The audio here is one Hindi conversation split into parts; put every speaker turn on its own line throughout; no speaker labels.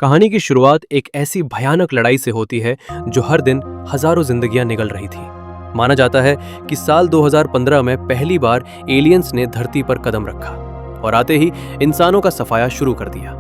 कहानी की शुरुआत एक ऐसी भयानक लड़ाई से होती है जो हर दिन हजारों जिंदगियां निगल रही थी। माना जाता है कि साल 2015 में पहली बार एलियंस ने धरती पर कदम रखा और आते ही इंसानों का सफाया शुरू कर दिया।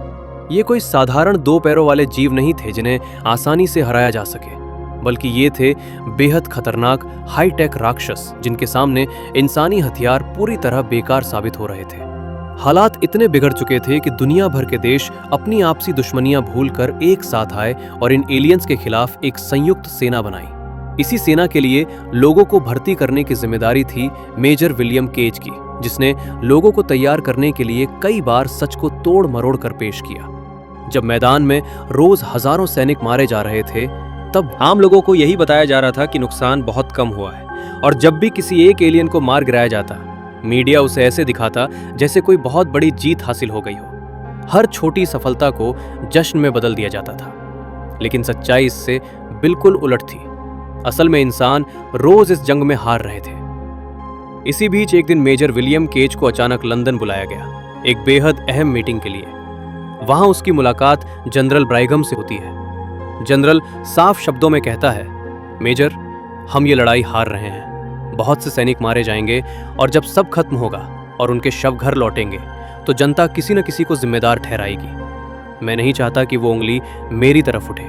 ये कोई साधारण दो पैरों वाले जीव नहीं थे जिन्हें आसानी से हराया जा सके, बल्कि ये थे बेहद खतरनाक हाईटेक राक्षस जिनके सामने इंसानी हथियार पूरी तरह बेकार साबित हो रहे थे। हालात इतने बिगड़ चुके थे कि दुनिया भर के देश अपनी आपसी दुश्मनियां भूलकर एक साथ आए और इन एलियंस के खिलाफ एक संयुक्त सेना बनाई। इसी सेना के लिए लोगों को भर्ती करने की जिम्मेदारी थी मेजर विलियम केज की, जिसने लोगों को तैयार करने के लिए कई बार सच को तोड़ मरोड़ कर पेश किया। जब मैदान में रोज हजारों सैनिक मारे जा रहे थे, तब आम लोगों को यही बताया जा रहा था कि नुकसान बहुत कम हुआ है, और जब भी किसी एक एलियन को मार गिराया जाता, मीडिया उसे ऐसे दिखाता जैसे कोई बहुत बड़ी जीत हासिल हो गई हो। हर छोटी सफलता को जश्न में बदल दिया जाता था, लेकिन सच्चाई इससे बिल्कुल उलट थी। असल में इंसान रोज इस जंग में हार रहे थे। इसी बीच एक दिन मेजर विलियम केज को अचानक लंदन बुलाया गया, एक बेहद अहम मीटिंग के लिए। वहां उसकी मुलाकात जनरल ब्राइगम से होती है। जनरल साफ शब्दों में कहता है, मेजर, हम ये लड़ाई हार रहे हैं। बहुत से सैनिक मारे जाएंगे और जब सब खत्म होगा और उनके शव घर लौटेंगे तो जनता किसी न किसी को जिम्मेदार ठहराएगी। मैं नहीं चाहता कि वो उंगली मेरी तरफ उठे,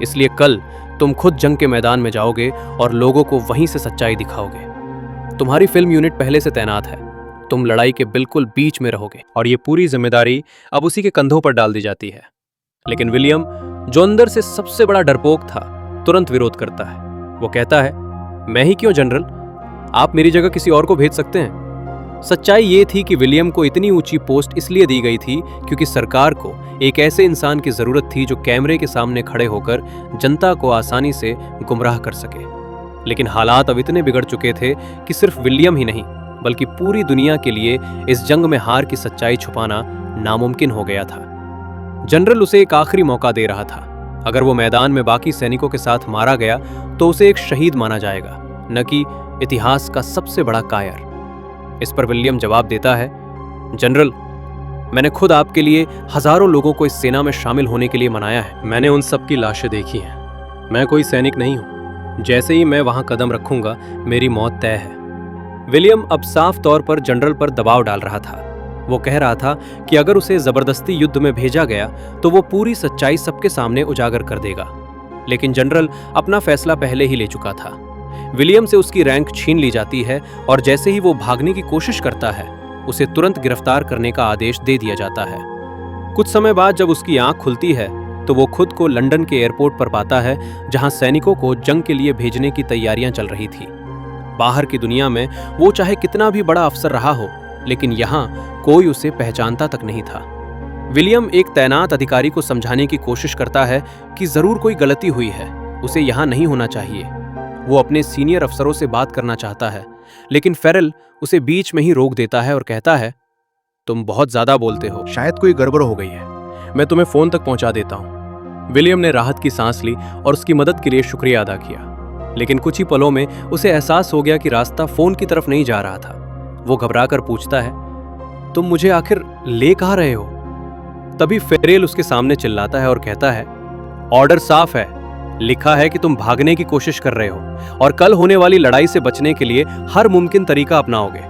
इसलिए कल तुम खुद जंग के मैदान में जाओगे और लोगों को वहीं से सच्चाई दिखाओगे। तुम्हारी फिल्म यूनिट पहले से तैनात है, तुम लड़ाई के बिल्कुल बीच में रहोगे और ये पूरी जिम्मेदारी अब उसी के कंधों पर डाल दी जाती है। लेकिन विलियम, जो अंदर से सबसे बड़ा डरपोक था, तुरंत विरोध करता है। वो कहता है, मैं ही क्यों जनरल, आप मेरी जगह किसी और को भेज सकते हैं। सच्चाई ये थी कि विलियम को इतनी ऊंची पोस्ट इसलिए दी गई थी क्योंकि सरकार को एक ऐसे इंसान की जरूरत थी जो कैमरे के सामने खड़े होकर जनता को आसानी से गुमराह कर सके। लेकिन हालात अब इतने बिगड़ चुके थे कि सिर्फ विलियम ही नहीं बल्कि पूरी दुनिया के लिए इस जंग में हार की सच्चाई छुपाना नामुमकिन हो गया था। जनरल उसे एक आखिरी मौका दे रहा था। अगर वो मैदान में बाकी सैनिकों के साथ मारा गया तो उसे एक शहीद माना जाएगा, न कि इतिहास का सबसे बड़ा कायर। इस पर विलियम जवाब देता है, जनरल, मैंने खुद आपके लिए हजारों लोगों को इस सेना में शामिल होने के लिए मनाया है। मैंने उन सब की लाशें देखी हैं। मैं कोई सैनिक नहीं हूं। जैसे ही मैं वहां कदम रखूंगा, मेरी मौत तय है। विलियम अब साफ तौर पर जनरल पर दबाव डाल रहा था। वो कह रहा था कि अगर उसे जबरदस्ती युद्ध में भेजा गया तो वो पूरी सच्चाई सबके सामने उजागर कर देगा। लेकिन जनरल अपना फैसला पहले ही ले चुका था। विलियम से उसकी रैंक छीन ली जाती है और जैसे ही वो भागने की कोशिश करता है, उसे तुरंत गिरफ्तार करने का आदेश दे दिया जाता है। कुछ समय बाद जब उसकी आंख खुलती है तो वो खुद को लंदन के एयरपोर्ट पर पाता है, जहां सैनिकों को जंग के लिए भेजने की तैयारियां चल रही थी। बाहर की दुनिया में वो चाहे कितना भी बड़ा अफसर रहा हो, लेकिन यहाँ कोई उसे पहचानता तक नहीं था। विलियम एक तैनात अधिकारी को समझाने की कोशिश करता है कि जरूर कोई गलती हुई है, उसे यहाँ नहीं होना चाहिए। वो अपने सीनियर अफसरों से बात करना चाहता है, लेकिन फेरेल उसे बीच में ही रोक देता है और कहता है, तुम बहुत ज्यादा बोलते हो, शायद कोई गड़बड़ हो गई है, मैं तुम्हें फोन तक पहुंचा देता हूं। विलियम ने राहत की सांस ली और उसकी मदद के लिए शुक्रिया अदा किया, लेकिन कुछ ही पलों में उसे एहसास हो गया कि रास्ता फोन की तरफ नहीं जा रहा था। वो घबराकर पूछता है, तुम मुझे आखिर ले कहां रहे हो? तभी फेरेल उसके सामने चिल्लाता है और कहता है, ऑर्डर साफ है, लिखा है कि तुम भागने की कोशिश कर रहे हो और कल होने वाली लड़ाई से बचने के लिए हर मुमकिन तरीका अपनाओगे।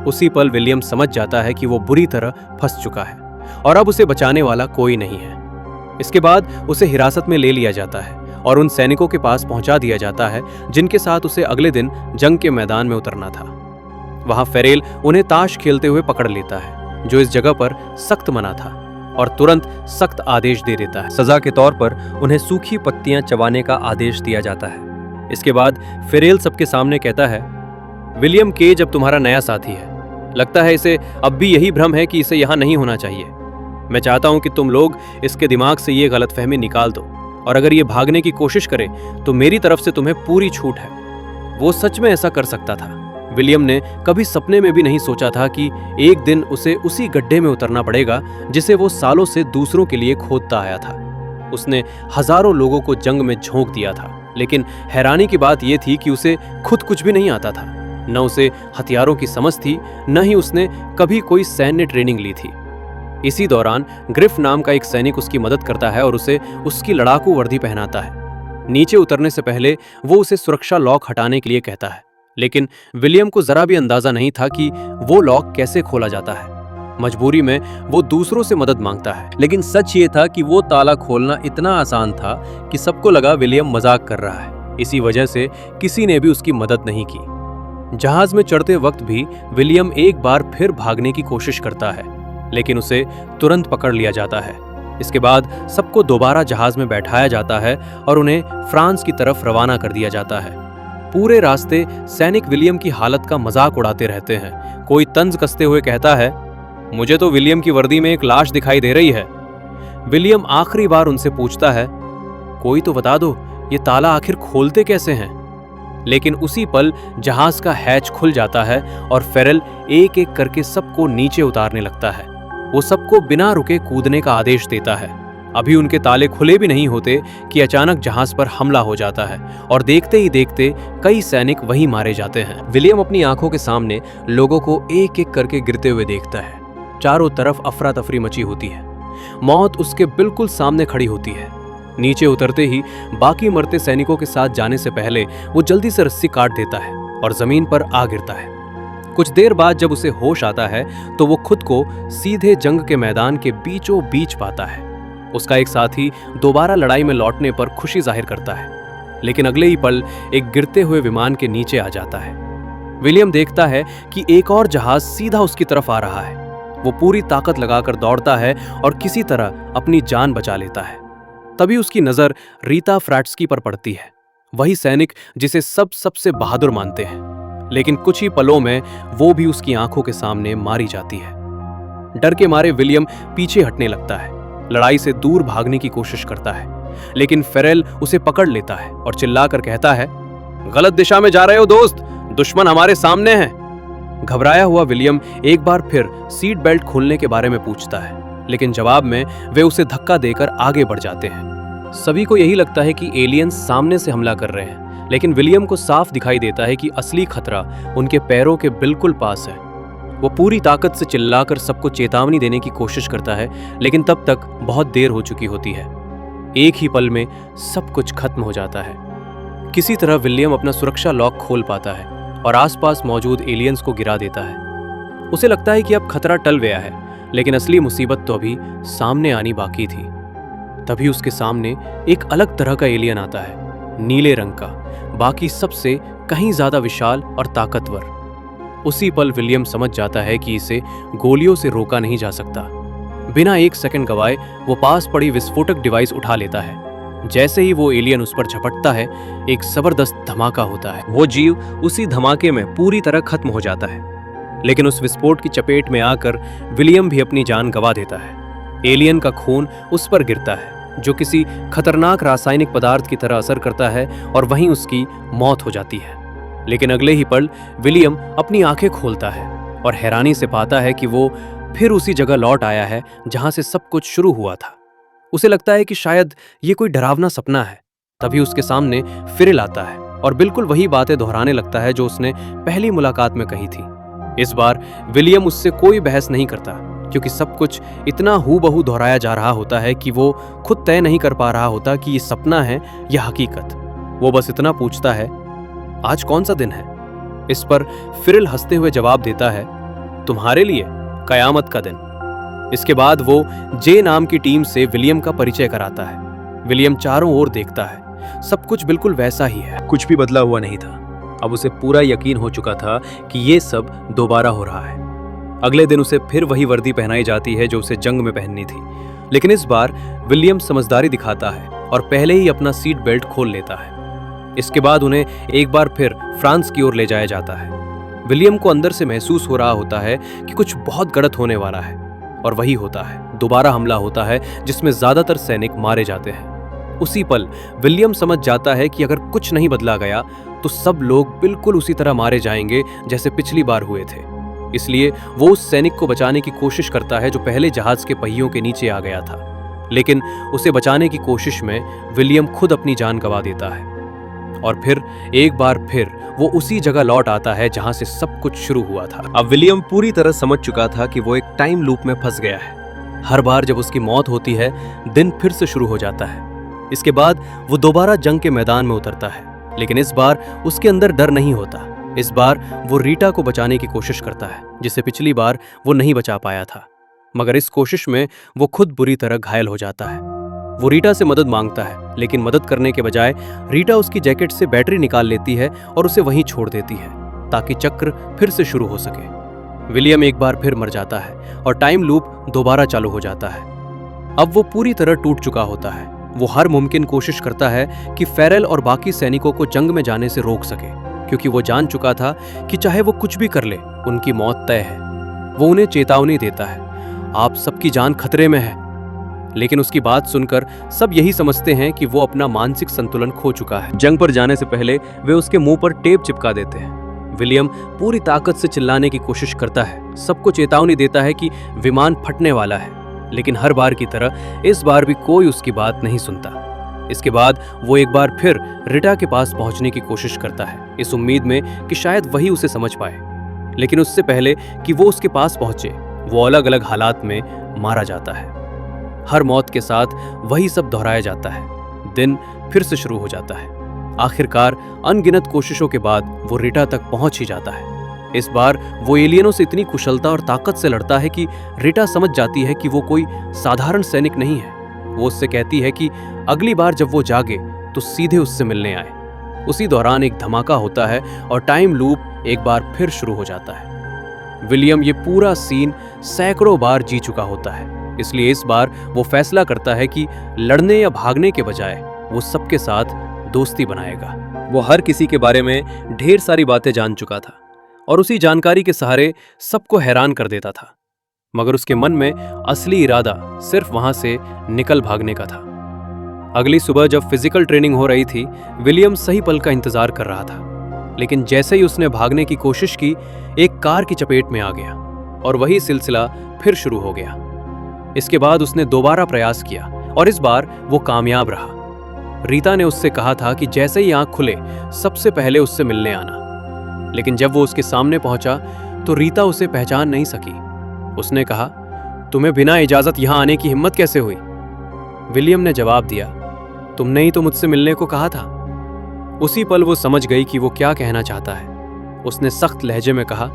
उसी पल विलियम समझ जाता है कि वो बुरी तरह फंस चुका है और अब उसे बचाने वाला कोई नहीं है। इसके बाद उसे हिरासत में ले लिया जाता है और उन सैनिकों के पास पहुंचा दिया जाता है जिनके साथ उसे अगले दिन जंग के मैदान में उतरना था। वहां फेरेल उन्हें ताश खेलते हुए पकड़ लेता है, जो इस जगह पर सख्त मना था, और तुरंत सख्त आदेश दे देता है। सजा के तौर पर उन्हें सूखी पत्तियां चबाने का आदेश दिया जाता है। इसके बाद फेरेल सबके सामने कहता है, विलियम केज अब तुम्हारा नया साथी है। लगता है इसे अब भी यही भ्रम है कि इसे यहां नहीं होना चाहिए। मैं चाहता हूं कि तुम लोग इसके दिमाग से ये गलतफहमी निकाल दो, और अगर ये भागने की कोशिश करे तो मेरी तरफ से तुम्हें पूरी छूट है। वो सच में ऐसा कर सकता था। विलियम ने कभी सपने में भी नहीं सोचा था कि एक दिन उसे उसी गड्ढे में उतरना पड़ेगा जिसे वो सालों से दूसरों के लिए खोदता आया था। उसने हजारों लोगों को जंग में झोंक दिया था, लेकिन हैरानी की बात यह थी कि उसे खुद कुछ भी नहीं आता था। न उसे हथियारों की समझ थी, न ही उसने कभी कोई सैन्य ट्रेनिंग ली थी। इसी दौरान ग्रिफ नाम का एक सैनिक उसकी मदद करता है और उसे उसकी लड़ाकू वर्दी पहनाता है। नीचे उतरने से पहले वो उसे सुरक्षा लॉक हटाने के लिए कहता है, लेकिन विलियम को जरा भी अंदाजा नहीं था कि वो लॉक कैसे खोला जाता है। मजबूरी में वो दूसरों से मदद मांगता है, लेकिन सच ये था कि वो ताला खोलना इतना आसान था कि सबको लगा विलियम मजाक कर रहा है। इसी वजह से किसी ने भी उसकी मदद नहीं की। जहाज में चढ़ते वक्त भी विलियम एक बार फिर भागने की कोशिश करता है, लेकिन उसे तुरंत पकड़ लिया जाता है। इसके बाद सबको दोबारा जहाज में बैठाया जाता है और उन्हें फ्रांस की तरफ रवाना कर दिया जाता है। पूरे रास्ते सैनिक विलियम की हालत का मजाक उड़ाते रहते हैं। कोई तंज कसते हुए कहता है, मुझे तो विलियम की वर्दी में एक लाश दिखाई दे रही है। विलियम आखिरी बार उनसे पूछता है, कोई तो बता दो, ये ताला आखिर खोलते कैसे हैं? लेकिन उसी पल जहाज का हैच खुल जाता है और फेरेल एक एक करके सबको नीचे उतारने लगता है। वो सबको बिना रुके कूदने का आदेश देता है। अभी उनके ताले खुले भी नहीं होते कि अचानक जहाज पर हमला हो जाता है और देखते ही देखते कई सैनिक वहीं मारे जाते हैं। विलियम अपनी आंखों के सामने लोगों को एक एक करके गिरते हुए देखता है। चारों तरफ अफरा तफरी मची होती है। मौत उसके बिल्कुल सामने खड़ी होती है। नीचे उतरते ही बाकी मरते सैनिकों के साथ जाने से पहले वो जल्दी से रस्सी काट देता है और जमीन पर आ गिरता है। कुछ देर बाद जब उसे होश आता है तो वो खुद को सीधे जंग के मैदान के बीचों बीच पाता है। उसका एक साथी दोबारा लड़ाई में लौटने पर खुशी जाहिर करता है, लेकिन अगले ही पल एक गिरते हुए विमान के नीचे आ जाता है। विलियम देखता है कि एक और जहाज सीधा उसकी तरफ आ रहा है। वो पूरी ताकत लगाकर दौड़ता है और किसी तरह अपनी जान बचा लेता है। तभी उसकी नजर रीता फ्रैट्स्की पर पड़ती है, वही सैनिक जिसे सबसे बहादुर मानते हैं। लेकिन कुछ ही पलों में वो भी उसकी आंखों के सामने मारी जाती है। डर के मारे विलियम पीछे हटने लगता है, लड़ाई से दूर भागने की कोशिश करता है, लेकिन फेरेल उसे पकड़ लेता है और चिल्लाकर कहता है, गलत दिशा में जा रहे हो दोस्त, दुश्मन हमारे सामने है। घबराया हुआ विलियम एक बार फिर सीट बेल्ट खोलने के बारे में पूछता है, लेकिन जवाब में वे उसे धक्का देकर आगे बढ़ जाते हैं। सभी को यही लगता है कि एलियंस सामने से हमला कर रहे हैं, लेकिन विलियम को साफ दिखाई देता है कि असली खतरा उनके पैरों के बिल्कुल पास है। वो पूरी ताकत से चिल्लाकर सबको चेतावनी देने की कोशिश करता है, लेकिन तब तक बहुत देर हो चुकी होती है। एक ही पल में सब कुछ खत्म हो जाता है। किसी तरह विलियम अपना सुरक्षा लॉक खोल पाता है और आसपास मौजूद एलियंस को गिरा देता है। उसे लगता है कि अब खतरा टल गया है, लेकिन असली मुसीबत तो अभी सामने आनी बाकी थी। तभी उसके सामने एक अलग तरह का एलियन आता है, नीले रंग का, बाकी सबसे कहीं ज्यादा विशाल और ताकतवर। उसी पल विलियम समझ जाता है कि इसे गोलियों से रोका नहीं जा सकता। बिना एक सेकंड गवाए वो पास पड़ी विस्फोटक डिवाइस उठा लेता है। जैसे ही वो एलियन उस पर झपटता है, एक जबरदस्त धमाका होता है। वो जीव उसी धमाके में पूरी तरह खत्म हो जाता है, लेकिन उस विस्फोट की चपेट में आकर विलियम भी अपनी जान गंवा देता है। एलियन का खून उस पर गिरता है, जो किसी खतरनाक रासायनिक पदार्थ की तरह असर करता है और वहीं उसकी मौत हो जाती है। लेकिन अगले ही पल विलियम अपनी आंखें खोलता है और हैरानी से पाता है कि वो फिर उसी जगह लौट आया है जहां से सब कुछ शुरू हुआ था। उसे लगता है कि शायद ये कोई डरावना सपना है। तभी उसके सामने फिरेल आता है और बिल्कुल वही बातें दोहराने लगता है जो उसने पहली मुलाकात में कही थी। इस बार विलियम उससे कोई बहस नहीं करता, क्योंकि सब कुछ इतना हूबहू दोहराया जा रहा होता है कि वो खुद तय नहीं कर पा रहा होता कि ये सपना है या हकीकत। वो बस इतना पूछता है, आज कौन सा दिन है? इस पर फिरिल हंसते हुए जवाब देता है, तुम्हारे लिए कयामत का दिन। इसके बाद वो जे नाम की टीम से विलियम का परिचय कराता है। विलियम चारों ओर देखता है, सब कुछ बिल्कुल वैसा ही है, कुछ भी बदला हुआ नहीं था। अब उसे पूरा यकीन हो चुका था कि ये सब दोबारा हो रहा है। अगले दिन उसे फिर वही वर्दी पहनाई जाती है जो उसे जंग में पहननी थी, लेकिन इस बार विलियम समझदारी दिखाता है और पहले ही अपना सीट बेल्ट खोल लेता है। इसके बाद उन्हें एक बार फिर फ्रांस की ओर ले जाया जाता है। विलियम को अंदर से महसूस हो रहा होता है कि कुछ बहुत गलत होने वाला है, और वही होता है। दोबारा हमला होता है जिसमें ज्यादातर सैनिक मारे जाते हैं। उसी पल विलियम समझ जाता है कि अगर कुछ नहीं बदला गया तो सब लोग बिल्कुल उसी तरह मारे जाएंगे जैसे पिछली बार हुए थे। इसलिए वो उस सैनिक को बचाने की कोशिश करता है जो पहले जहाज के पहियों के नीचे आ गया था, लेकिन उसे बचाने की कोशिश में विलियम खुद अपनी जान गंवा देता है। और फिर एक बार फिर वो उसी जगह लौट आता है जहां से सब कुछ शुरू हुआ था। अब विलियम पूरी तरह समझ चुका था कि वो एक टाइम लूप में फंस गया है। हर बार जब उसकी मौत होती है, दिन फिर से शुरू हो जाता है। इसके बाद वो दोबारा जंग के मैदान में उतरता है, लेकिन इस बार उसके अंदर डर नहीं होता। इस बार वो रीटा को बचाने की कोशिश करता है, जिसे पिछली बार वो नहीं बचा पाया था। मगर इस कोशिश में वो खुद बुरी तरह घायल हो जाता है। वो रीटा से मदद मांगता है, लेकिन मदद करने के बजाय रीटा उसकी जैकेट से बैटरी निकाल लेती है और उसे वहीं छोड़ देती है, ताकि चक्र फिर से शुरू हो सके। विलियम एक बार फिर मर जाता है और टाइम लूप दोबारा चालू हो जाता है। अब वो पूरी तरह टूट चुका होता है। वो हर मुमकिन कोशिश करता है कि फेरेल और बाकी सैनिकों को जंग में जाने से रोक सके, क्योंकि वो जान चुका था कि चाहे वो कुछ भी कर ले, उनकी मौत तय है। वो उन्हें चेतावनी देता है, आप सबकी जान खतरे में है। लेकिन उसकी बात सुनकर सब यही समझते हैं कि वो अपना मानसिक संतुलन खो चुका है। जंग पर जाने से पहले वे उसके मुंह पर टेप चिपका देते हैं। विलियम पूरी ताकत से चिल्लाने की कोशिश करता है, सबको चेतावनी देता है कि विमान फटने वाला है, लेकिन हर बार की तरह इस बार भी कोई उसकी बात नहीं सुनता। इसके बाद वो एक बार फिर रीटा के पास पहुंचने की कोशिश करता है, इस उम्मीद में कि शायद वही उसे समझ पाए। लेकिन उससे पहले कि वो उसके पास पहुंचे, वो अलग अलग हालात में मारा जाता है। हर मौत के साथ वही सब दोहराया जाता है। दिन फिर से शुरू हो जाता है। आखिरकार अनगिनत कोशिशों के बाद वो रीटा तक पहुंच ही जाता है। इस बार वो एलियनों से इतनी कुशलता और ताकत से लड़ता है कि रीटा समझ जाती है कि वो कोई साधारण सैनिक नहीं है। वो उससे कहती है कि अगली बार जब वो जागे तो सीधे उससे मिलने आए। उसी दौरान एक धमाका होता है और टाइम लूप एक बार फिर शुरू हो जाता है। विलियम ये पूरा सीन सैकड़ों बार जी चुका होता है, इसलिए इस बार वो फैसला करता है कि लड़ने या भागने के बजाय वो सबके साथ दोस्ती बनाएगा। वो हर किसी के बारे में ढेर सारी बातें जान चुका था और उसी जानकारी के सहारे सबको हैरान कर देता था। मगर उसके मन में असली इरादा सिर्फ वहां से निकल भागने का था। अगली सुबह जब फिजिकल ट्रेनिंग हो रही थी, विलियम सही पल का इंतजार कर रहा था। लेकिन जैसे ही उसने भागने की कोशिश की, एक कार की चपेट में आ गया और वही सिलसिला फिर शुरू हो गया। इसके बाद उसने दोबारा प्रयास किया और इस बार वो कामयाब रहा। रीता ने उससे कहा था कि जैसे ही आंख खुले सबसे पहले उससे मिलने आना। लेकिन जब वो उसके सामने पहुंचा तो रीता उसे पहचान नहीं सकी। उसने कहा, तुम्हें बिना इजाजत यहां आने की हिम्मत कैसे हुई? विलियम ने जवाब दिया, तुमने ही तो मुझसे मिलने को कहा था। उसी पल वो समझ गई कि वो क्या कहना चाहता है। उसने सख्त लहजे में कहा,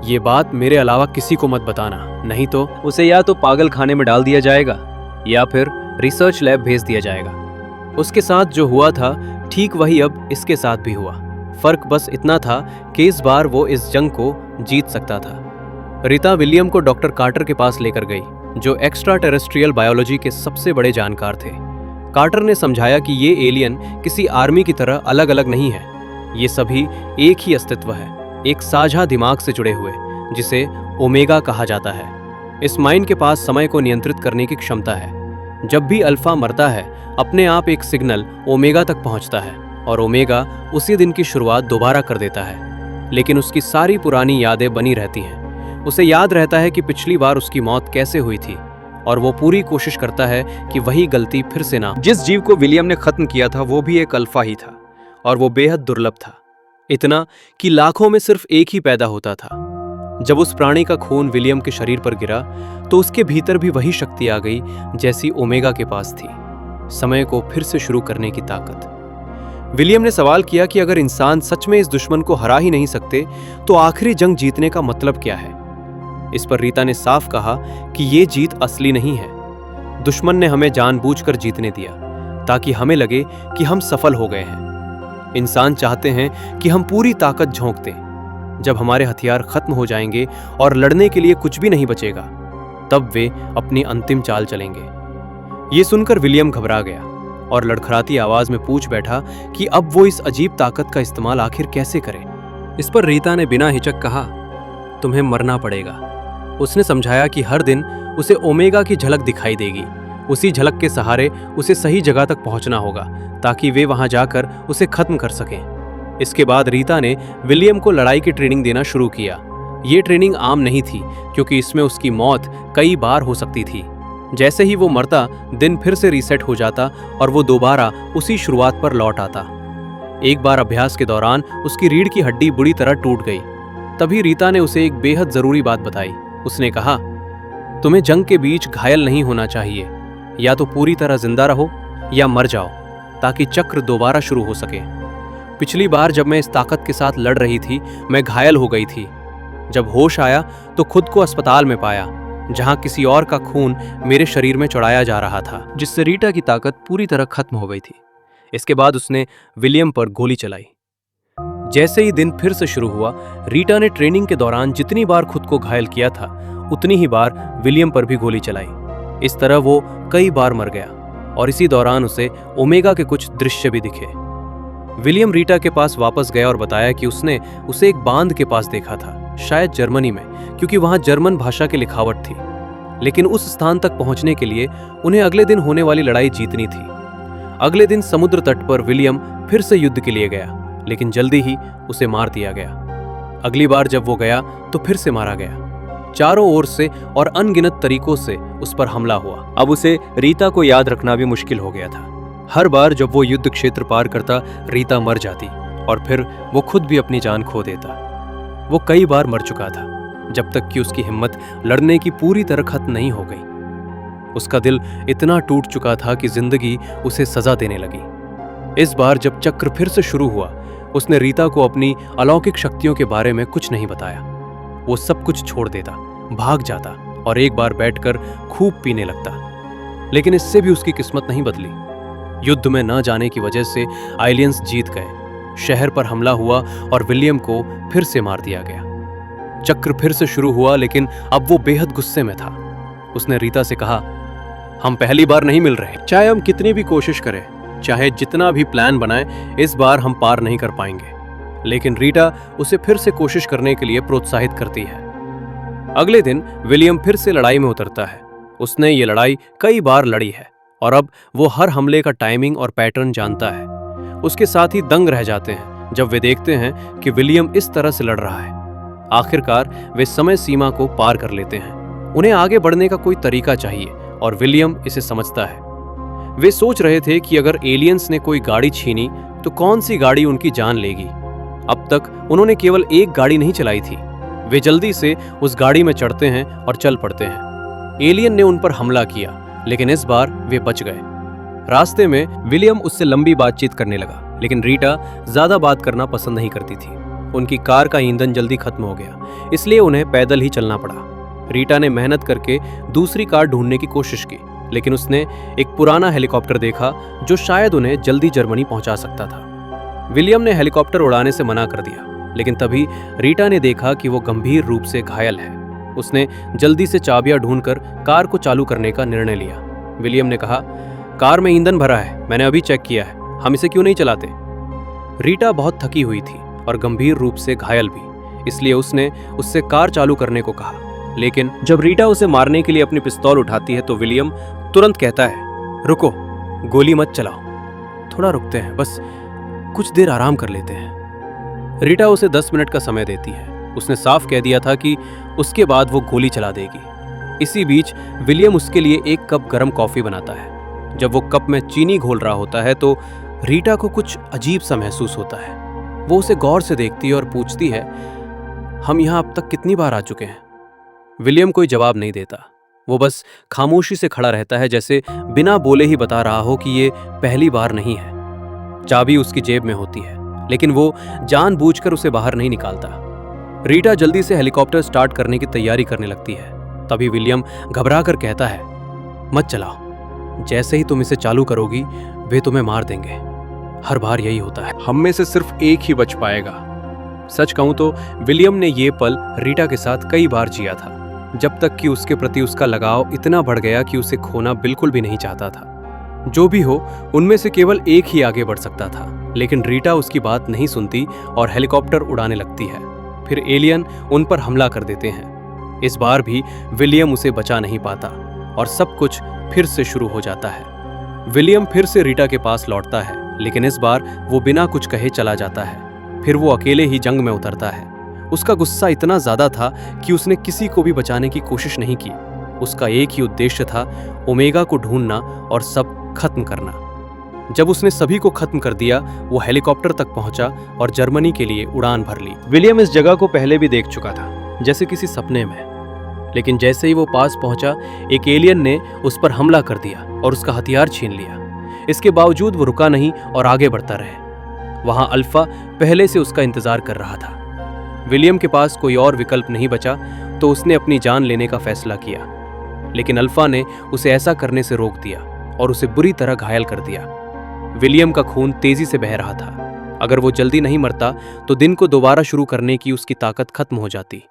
ये बात मेरे अलावा किसी को मत बताना, नहीं तो उसे या तो पागल खाने में डाल दिया जाएगा या फिर रिसर्च लैब भेज दिया जाएगा। उसके साथ जो हुआ था ठीक वही अब इसके साथ भी हुआ। फर्क बस इतना था कि इस बार वो इस जंग को जीत सकता था। रीता विलियम को डॉक्टर कार्टर के पास लेकर गई, जो एक्स्ट्रा टेरेस्ट्रियल बायोलॉजी के सबसे बड़े जानकार थे। कार्टर ने समझाया कि ये एलियन किसी आर्मी की तरह अलग अलग नहीं है। ये सभी एक ही अस्तित्व है, एक साझा दिमाग से जुड़े हुए, जिसे ओमेगा कहा जाता है। इस माइंड के पास समय को नियंत्रित करने की क्षमता है। जब भी अल्फा मरता है, अपने आप एक सिग्नल ओमेगा तक पहुंचता है और ओमेगा उसी दिन की शुरुआत दोबारा कर देता है। लेकिन उसकी सारी पुरानी यादें बनी रहती हैं। उसे याद रहता है कि पिछली बार उसकी मौत कैसे हुई थी और वो पूरी कोशिश करता है कि वही गलती फिर से ना। जिस जीव को विलियम ने खत्म किया था वो भी एक अल्फा ही था और वो बेहद दुर्लभ था, इतना कि लाखों में सिर्फ एक ही पैदा होता था। जब उस प्राणी का खून विलियम के शरीर पर गिरा तो उसके भीतर भी वही शक्ति आ गई जैसी ओमेगा के पास थी, समय को फिर से शुरू करने की ताकत। विलियम ने सवाल किया कि अगर इंसान सच में इस दुश्मन को हरा ही नहीं सकते तो आखिरी जंग जीतने का मतलब क्या है? इस पर रीता ने साफ कहा कि ये जीत असली नहीं है। दुश्मन ने हमें जानबूझकर जीतने दिया ताकि हमें लगे कि हम सफल हो गए हैं। इंसान चाहते हैं कि हम पूरी ताकत झोंक दें। जब हमारे हथियार खत्म हो जाएंगे और लड़ने के लिए कुछ भी नहीं बचेगा, तब वे अपनी अंतिम चाल चलेंगे। ये सुनकर विलियम घबरा गया और लड़खड़ाती आवाज में पूछ बैठा कि अब वो इस अजीब ताकत का इस्तेमाल आखिर कैसे करे। इस पर रीता ने बिना हिचक कहा, तुम्हें मरना पड़ेगा। उसने समझाया कि हर दिन उसे ओमेगा की झलक दिखाई देगी। उसी झलक के सहारे उसे सही जगह तक पहुंचना होगा ताकि वे वहां जाकर उसे खत्म कर सकें। इसके बाद रीता ने विलियम को लड़ाई की ट्रेनिंग देना शुरू किया। ये ट्रेनिंग आम नहीं थी क्योंकि इसमें उसकी मौत कई बार हो सकती थी। जैसे ही वो मरता, दिन फिर से रीसेट हो जाता और वो दोबारा उसी शुरुआत पर लौट आता। एक बार अभ्यास के दौरान उसकी रीढ़ की हड्डी बुरी तरह टूट गई। तभी रीता ने उसे एक बेहद जरूरी बात बताई। उसने कहा, तुम्हें जंग के बीच घायल नहीं होना चाहिए, या तो पूरी तरह जिंदा रहो या मर जाओ, ताकि चक्र दोबारा शुरू हो सके। पिछली बार जब मैं इस ताकत के साथ लड़ रही थी, मैं घायल हो गई थी। जब होश आया तो खुद को अस्पताल में पाया, जहां किसी और का खून मेरे शरीर में चढ़ाया जा रहा था, जिससे रीटा की ताकत पूरी तरह खत्म हो गई थी। इसके बाद उसने विलियम पर गोली चलाई। जैसे ही दिन फिर से शुरू हुआ, रीटा ने ट्रेनिंग के दौरान जितनी बार खुद को घायल किया था, उतनी ही बार विलियम पर भी गोली चलाई। इस तरह वो कई बार मर गया और इसी दौरान उसे ओमेगा के कुछ दृश्य भी दिखे। विलियम रीटा के पास वापस गया और बताया कि उसने उसे एक बांध के पास देखा था, शायद जर्मनी में, क्योंकि वहां जर्मन भाषा की लिखावट थी। लेकिन उस स्थान तक पहुंचने के लिए उन्हें अगले दिन होने वाली लड़ाई जीतनी थी। अगले दिन समुद्र तट पर विलियम फिर से युद्ध के लिए गया, लेकिन जल्दी ही उसे मार दिया गया। अगली बार जब वो गया तो फिर से मारा गया। चारों ओर से और अनगिनत तरीकों से उस पर हमला हुआ। अब उसे रीता को याद रखना भी मुश्किल हो गया था। हर बार जब वो युद्ध क्षेत्र पार करता, रीता मर जाती और फिर वो खुद भी अपनी जान खो देता। वो कई बार मर चुका था, जब तक कि उसकी हिम्मत लड़ने की पूरी तरह खत्म नहीं हो गई। उसका दिल इतना टूट चुका था कि जिंदगी उसे सजा देने लगी। इस बार जब चक्र फिर से शुरू हुआ, उसने रीता को अपनी अलौकिक शक्तियों के बारे में कुछ नहीं बताया। वो सब कुछ छोड़ देता, भाग जाता और एक बार बैठकर खूब पीने लगता। लेकिन इससे भी उसकी किस्मत नहीं बदली। युद्ध में न जाने की वजह से एलियंस जीत गए। शहर पर हमला हुआ और विलियम को फिर से मार दिया गया। चक्र फिर से शुरू हुआ, लेकिन अब वो बेहद गुस्से में था। उसने रीता से कहा, हम पहली बार नहीं मिल रहे। चाहे हम कितनी भी कोशिश करें, चाहे जितना भी प्लान बनाएं, इस बार हम पार नहीं कर पाएंगे। लेकिन रीटा उसे फिर से कोशिश करने के लिए प्रोत्साहित करती है। अगले दिन विलियम फिर से लड़ाई में उतरता है। उसने ये लड़ाई कई बार लड़ी है और अब वो हर हमले का टाइमिंग और पैटर्न जानता है। उसके साथ ही दंग रह जाते हैं जब वे देखते हैं कि विलियम इस तरह से लड़ रहा है। आखिरकार वे समय सीमा को पार कर लेते हैं। उन्हें आगे बढ़ने का कोई तरीका चाहिए और विलियम इसे समझता है। वे सोच रहे थे कि अगर एलियंस ने कोई गाड़ी छीनी तो कौन सी गाड़ी उनकी जान लेगी। अब तक उन्होंने केवल एक गाड़ी नहीं चलाई थी। वे जल्दी से उस गाड़ी में चढ़ते हैं और चल पड़ते हैं। एलियन ने उन पर हमला किया, लेकिन इस बार वे बच गए। रास्ते में विलियम उससे लंबी बातचीत करने लगा, लेकिन रीटा ज्यादा बात करना पसंद नहीं करती थी। उनकी कार का ईंधन जल्दी खत्म हो गया, इसलिए उन्हें पैदल ही चलना पड़ा। रीटा ने मेहनत करके दूसरी कार ढूंढने की कोशिश की, लेकिन उसने एक पुराना हेलीकॉप्टर देखा जो शायद उन्हें जल्दी जर्मनी पहुंचा सकता था। विलियम ने हेलीकॉप्टर उड़ाने से मना कर दिया, लेकिन तभी रीटा ने देखा कि वो गंभीर रूप से घायल है। उसने जल्दी से चाबियां ढूंढकर कार को चालू करने का निर्णय लिया। विलियम ने कहा, कार में ईंधन भरा है, मैंने अभी चेक किया है, हम इसे क्यों नहीं चलाते। रीटा बहुत थकी हुई थी और गंभीर रूप से घायल भी, इसलिए उसने उससे कार चालू करने को कहा। लेकिन जब रीटा उसे मारने के लिए अपनी पिस्तौल उठाती है तो विलियम तुरंत कहता है, रुको, गोली मत चलाओ, थोड़ा रुकते हैं, बस कुछ देर आराम कर लेते हैं। रीटा उसे 10 मिनट का समय देती है। उसने साफ कह दिया था कि उसके बाद वो गोली चला देगी। इसी बीच विलियम उसके लिए एक कप गर्म कॉफी बनाता है। जब वो कप में चीनी घोल रहा होता है तो रीटा को कुछ अजीब सा महसूस होता है। वो उसे गौर से देखती है और पूछती है, हम यहाँ अब तक कितनी बार आ चुके हैं। विलियम कोई जवाब नहीं देता। वो बस खामोशी से खड़ा रहता है, जैसे बिना बोले ही बता रहा हो कि ये पहली बार नहीं है। चाबी उसकी जेब में होती है, लेकिन वो जानबूझकर उसे बाहर नहीं निकालता। रीटा जल्दी से हेलीकॉप्टर स्टार्ट करने की तैयारी करने लगती है। तभी विलियम घबराकर कहता है, मत चलाओ, जैसे ही तुम इसे चालू करोगी वे तुम्हें मार देंगे। हर बार यही होता है, हम में से सिर्फ एक ही बच पाएगा। सच कहूं तो विलियम ने ये पल रीटा के साथ कई बार जिया था, जब तक कि उसके प्रति उसका लगाव इतना बढ़ गया कि उसे खोना बिल्कुल भी नहीं चाहता था। जो भी हो, उनमें से केवल एक ही आगे बढ़ सकता था, लेकिन रीटा उसकी बात नहीं सुनती और हेलीकॉप्टर उड़ाने लगती है। फिर एलियन उन पर हमला कर देते हैं। इस बार भी विलियम उसे बचा नहीं पाता और सब कुछ फिर से शुरू हो जाता है। विलियम फिर से रीटा के पास लौटता है, लेकिन इस बार वो बिना कुछ कहे चला जाता है। फिर वो अकेले ही जंग में उतरता है। उसका गुस्सा इतना ज्यादा था कि उसने किसी को भी बचाने की कोशिश नहीं की। उसका एक ही उद्देश्य था, ओमेगा को ढूंढना और सब खत्म करना। जब उसने सभी को खत्म कर दिया, वो हेलीकॉप्टर तक पहुंचा और जर्मनी के लिए उड़ान भर ली। विलियम इस जगह को पहले भी देख चुका था, जैसे किसी सपने में, लेकिन जैसे ही वो पास पहुंचा, एक एलियन ने उस पर हमला कर दिया और उसका हथियार छीन लिया। इसके बावजूद वो रुका नहीं और आगे बढ़ता रहे। वहां अल्फा पहले से उसका इंतजार कर रहा था। विलियम के पास कोई और विकल्प नहीं बचा तो उसने अपनी जान लेने का फैसला किया, लेकिन अल्फा ने उसे ऐसा करने से रोक दिया और उसे बुरी तरह घायल कर दिया। विलियम का खून तेजी से बह रहा था। अगर वो जल्दी नहीं मरता तो दिन को दोबारा शुरू करने की उसकी ताकत खत्म हो जाती।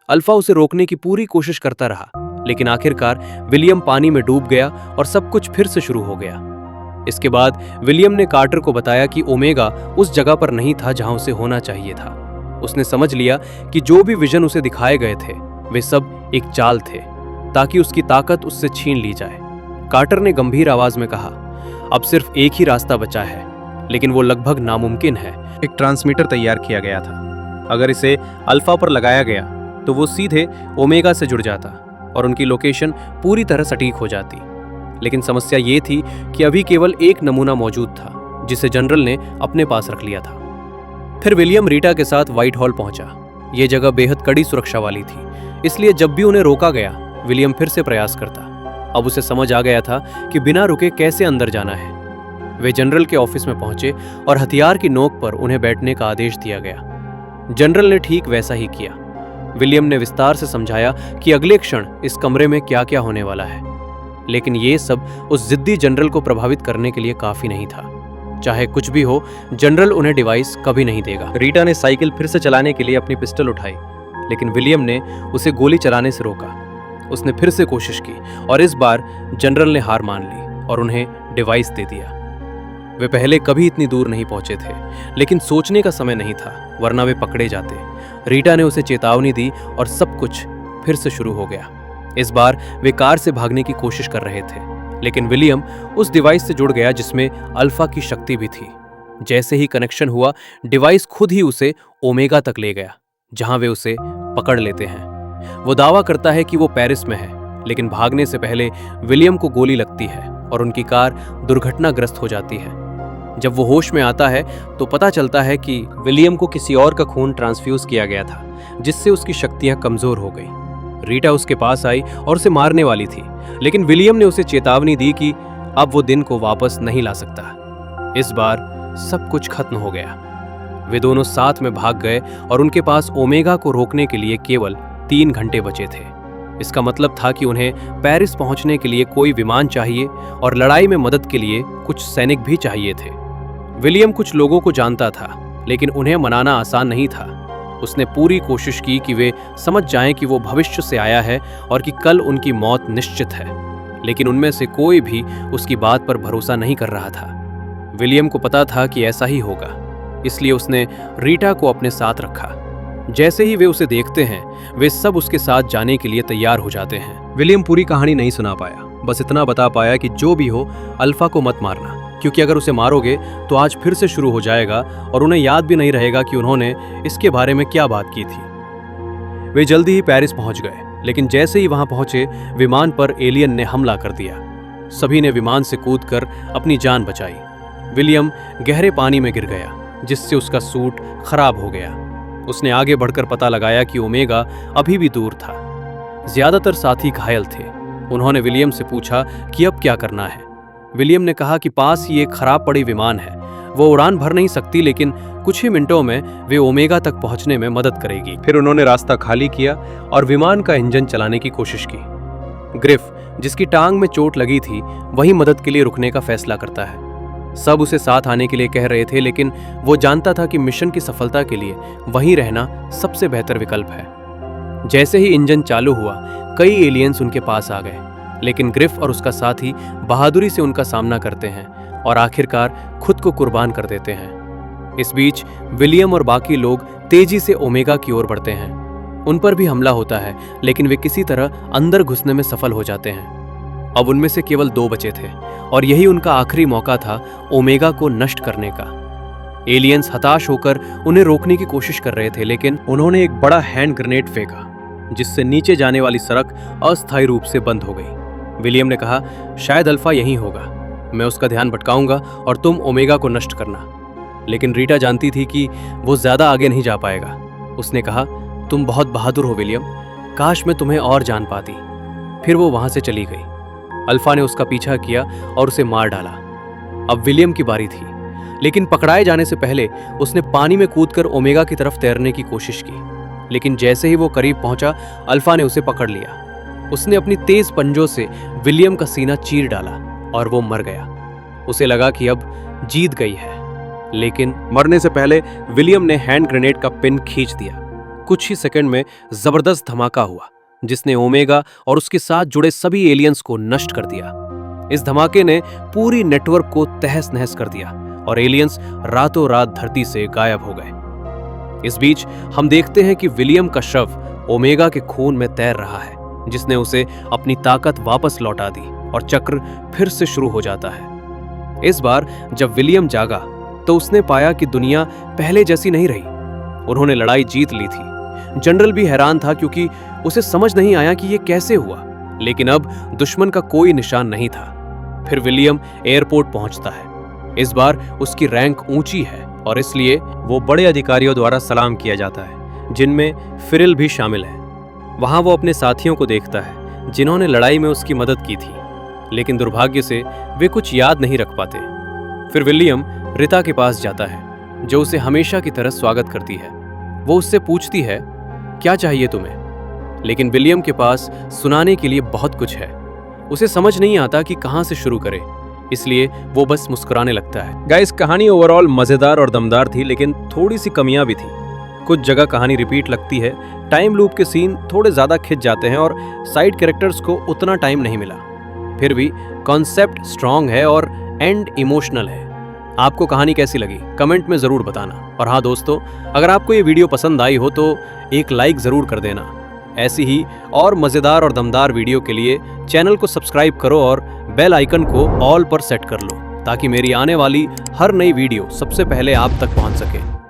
अल्फा उसे रोकने की पूरी कोशिश करता रहा, लेकिन आखिरकार विलियम पानी में डूब गया और सब कुछ फिर से शुरू हो गया। इसके बाद विलियम ने कार्टर को बताया कि ओमेगा उस जगह पर नहीं था जहां उसे होना चाहिए था। उसने समझ लिया कि जो भी विजन उसे दिखाए गए थे वे सब एक चाल थे, ताकि उसकी ताकत उससे छीन ली जाए। कार्टर ने गंभीर आवाज में कहा, अब सिर्फ एक ही रास्ता बचा है, लेकिन वो लगभग नामुमकिन है।
एक ट्रांसमीटर तैयार किया गया था। अगर इसे अल्फा पर लगाया गया तो वो सीधे ओमेगा से जुड़ जाता और उनकी लोकेशन पूरी तरह सटीक हो जाती। लेकिन समस्या ये थी कि अभी केवल एक नमूना मौजूद था, जिसे जनरल ने अपने पास रख लिया था। फिर विलियम रीटा के साथ व्हाइट हॉल पहुंचा। ये जगह बेहद कड़ी सुरक्षा वाली थी, इसलिए जब भी उन्हें रोका गया विलियम फिर से प्रयास करता। अब उसे समझ आ गया था कि बिना रुके कैसे अंदर जाना है। वे जनरल के ऑफिस में पहुंचे और हथियार की नोक पर उन्हें बैठने का आदेश दिया गया। जनरल ने ठीक वैसा ही किया। विलियम ने विस्तार से समझाया कि अगले क्षण इस कमरे में क्या क्या होने वाला है, लेकिन ये सब उस जिद्दी जनरल को प्रभावित करने के लिए काफी नहीं था। चाहे कुछ भी हो, जनरल उन्हें डिवाइस कभी नहीं देगा। रीटा ने साइकिल फिर से चलाने के लिए अपनी पिस्टल उठाई, लेकिन विलियम ने उसे गोली चलाने से रोका। उसने फिर से कोशिश की और इस बार जनरल ने हार मान ली और उन्हें डिवाइस दे दिया। वे पहले कभी इतनी दूर नहीं पहुंचे थे, लेकिन सोचने का समय नहीं था, वरना वे पकड़े जाते। रीटा ने उसे चेतावनी दी और सब कुछ फिर से शुरू हो गया। इस बार वे कार से भागने की कोशिश कर रहे थे, लेकिन विलियम उस डिवाइस से जुड़ गया जिसमें अल्फा की शक्ति भी थी। जैसे ही कनेक्शन हुआ, डिवाइस खुद ही उसे ओमेगा तक ले गया, जहां वे उसे पकड़ लेते हैं। वो दावा करता है कि वो पेरिस में है, लेकिन भागने से पहले विलियम को गोली लगती है और उनकी कार दुर्घटनाग्रस्त हो जाती है। जब वो होश में आता है तो पता चलता है कि विलियम को किसी और का खून ट्रांसफ्यूज किया गया था, जिससे उसकी शक्तियां कमजोर हो गई। रीटा उसके पास आई और उसे मारने वाली थी, लेकिन विलियम ने उसे चेतावनी दी कि अब वो दिन को वापस नहीं ला सकता। इस बार सब कुछ खत्म हो गया। वे दोनों साथ में भाग गए और उनके पास ओमेगा को रोकने के लिए केवल 3 घंटे बचे थे। इसका मतलब था कि उन्हें पेरिस पहुंचने के लिए कोई विमान चाहिए और लड़ाई में मदद के लिए कुछ सैनिक भी चाहिए थे। विलियम कुछ लोगों को जानता था, लेकिन उन्हें मनाना आसान नहीं था। उसने पूरी कोशिश की कि वे समझ जाएं कि वो भविष्य से आया है और कि कल उनकी मौत निश्चित है, लेकिन उनमें से कोई भी उसकी बात पर भरोसा नहीं कर रहा था। विलियम को पता था कि ऐसा ही होगा, इसलिए उसने रीटा को अपने साथ रखा। जैसे ही वे उसे देखते हैं, वे सब उसके साथ जाने के लिए तैयार हो जाते हैं। विलियम पूरी कहानी नहीं सुना पाया, बस इतना बता पाया कि जो भी हो अल्फा को मत मारना, क्योंकि अगर उसे मारोगे तो आज फिर से शुरू हो जाएगा और उन्हें याद भी नहीं रहेगा कि उन्होंने इसके बारे में क्या बात की थी। वे जल्दी ही पेरिस पहुंच गए, लेकिन जैसे ही वहां पहुंचे विमान पर एलियन ने हमला कर दिया। सभी ने विमान से कूदकर अपनी जान बचाई। विलियम गहरे पानी में गिर गया, जिससे उसका सूट खराब हो गया। उसने आगे बढ़कर पता लगाया कि ओमेगा अभी भी दूर था। ज्यादातर साथी घायल थे। उन्होंने विलियम से पूछा कि अब क्या करना है। विलियम ने कहा कि पास ही एक खराब पड़ी विमान है, वो उड़ान भर नहीं सकती, लेकिन कुछ ही मिनटों में वे ओमेगा तक पहुंचने में मदद करेगी।
फिर उन्होंने रास्ता खाली किया और विमान का इंजन चलाने की कोशिश की। ग्रिफ, जिसकी टांग में चोट लगी थी, वही मदद के लिए रुकने का फैसला करता है। सब उसे साथ आने के लिए कह रहे थे, लेकिन वो जानता था कि मिशन की सफलता के लिए वहीं रहना सबसे बेहतर विकल्प है। जैसे ही इंजन चालू हुआ, कई एलियंस उनके पास आ गए, लेकिन ग्रिफ और उसका साथी बहादुरी से उनका सामना करते हैं और आखिरकार खुद को कुर्बान कर देते हैं। इस बीच विलियम और बाकी लोग तेजी से ओमेगा की ओर बढ़ते हैं। उन पर भी हमला होता है, लेकिन वे किसी तरह अंदर घुसने में सफल हो जाते हैं। अब उनमें से केवल 2 बचे थे और यही उनका आखिरी मौका था ओमेगा को नष्ट करने का। एलियंस हताश होकर उन्हें रोकने की कोशिश कर रहे थे, लेकिन उन्होंने एक बड़ा हैंड ग्रेनेड फेंका, जिससे नीचे जाने वाली सड़क अस्थायी रूप से बंद हो गई। विलियम ने कहा, शायद अल्फा यहीं होगा, मैं उसका ध्यान भटकाऊंगा और तुम ओमेगा को नष्ट करना। लेकिन रीटा जानती थी कि वो ज्यादा आगे नहीं जा पाएगा। उसने कहा, तुम बहुत बहादुर हो विलियम, काश मैं तुम्हें और जान पाती। फिर वो वहां से चली गई। अल्फा ने उसका पीछा किया और उसे मार डाला। अब विलियम की बारी थी, लेकिन पकड़ाए जाने से पहले उसने पानी में कूदकर ओमेगा की तरफ तैरने की कोशिश की। लेकिन जैसे ही वो करीब पहुंचा, अल्फा ने उसे पकड़ लिया। उसने अपनी तेज पंजों से विलियम का सीना चीर डाला और वो मर गया। उसे लगा कि अब जीत गई है, लेकिन
मरने से पहले विलियम ने हैंड ग्रेनेड का पिन खींच दिया। कुछ ही सेकंड में जबरदस्त धमाका हुआ, जिसने ओमेगा और उसके साथ जुड़े सभी एलियंस को नष्ट कर दिया। इस धमाके ने पूरी नेटवर्क को तहस नहस कर दिया और एलियंस रातों रात धरती से गायब हो गए। इस बीच हम देखते हैं कि विलियम का शव ओमेगा के खून में तैर रहा है, जिसने उसे अपनी ताकत वापस लौटा दी और चक्र फिर से शुरू हो जाता है। इस बार जब विलियम जागा तो उसने पाया कि दुनिया पहले जैसी नहीं रही। उन्होंने लड़ाई जीत ली थी। जनरल भी हैरान था, क्योंकि उसे समझ नहीं आया कि यह कैसे हुआ। लेकिन अब दुश्मन का कोई निशान नहीं था। फिर विलियम एयरपोर्ट पहुंचता है। इस बार उसकी रैंक ऊंची है और इसलिए वो बड़े अधिकारियों द्वारा सलाम किया जाता है, जिनमें फिरिल भी शामिल है। वहां वो अपने साथियों को देखता है जिन्होंने लड़ाई में उसकी मदद की थी, लेकिन दुर्भाग्य से वे कुछ याद नहीं रख पाते। फिर विलियम रिता के पास जाता है, जो उसे हमेशा की तरह स्वागत करती है। वो उससे पूछती है, क्या चाहिए तुम्हें? लेकिन विलियम के पास सुनाने के लिए बहुत कुछ है। उसे समझ नहीं आता कि कहां से शुरू करे, इसलिए वो बस मुस्कुराने लगता है। गाइस, कहानी ओवरऑल मजेदार और दमदार थी, लेकिन थोड़ी सी कमियां भी थी। कुछ जगह कहानी रिपीट लगती है, टाइम लूप के सीन थोड़े ज्यादा खिंच जाते हैं और साइड कैरेक्टर्स को उतना टाइम नहीं मिला। फिर भी कॉन्सेप्ट स्ट्रांग है और एंड इमोशनल है। आपको कहानी कैसी लगी कमेंट में जरूर बताना। और हाँ दोस्तों, अगर आपको ये वीडियो पसंद आई हो तो एक लाइक जरूर कर देना। ऐसी ही और मजेदार और दमदार वीडियो के लिए चैनल को सब्सक्राइब करो और बेल आइकन को ऑल पर सेट कर लो, ताकि मेरी आने वाली हर नई वीडियो सबसे पहले आप तक पहुंच सके।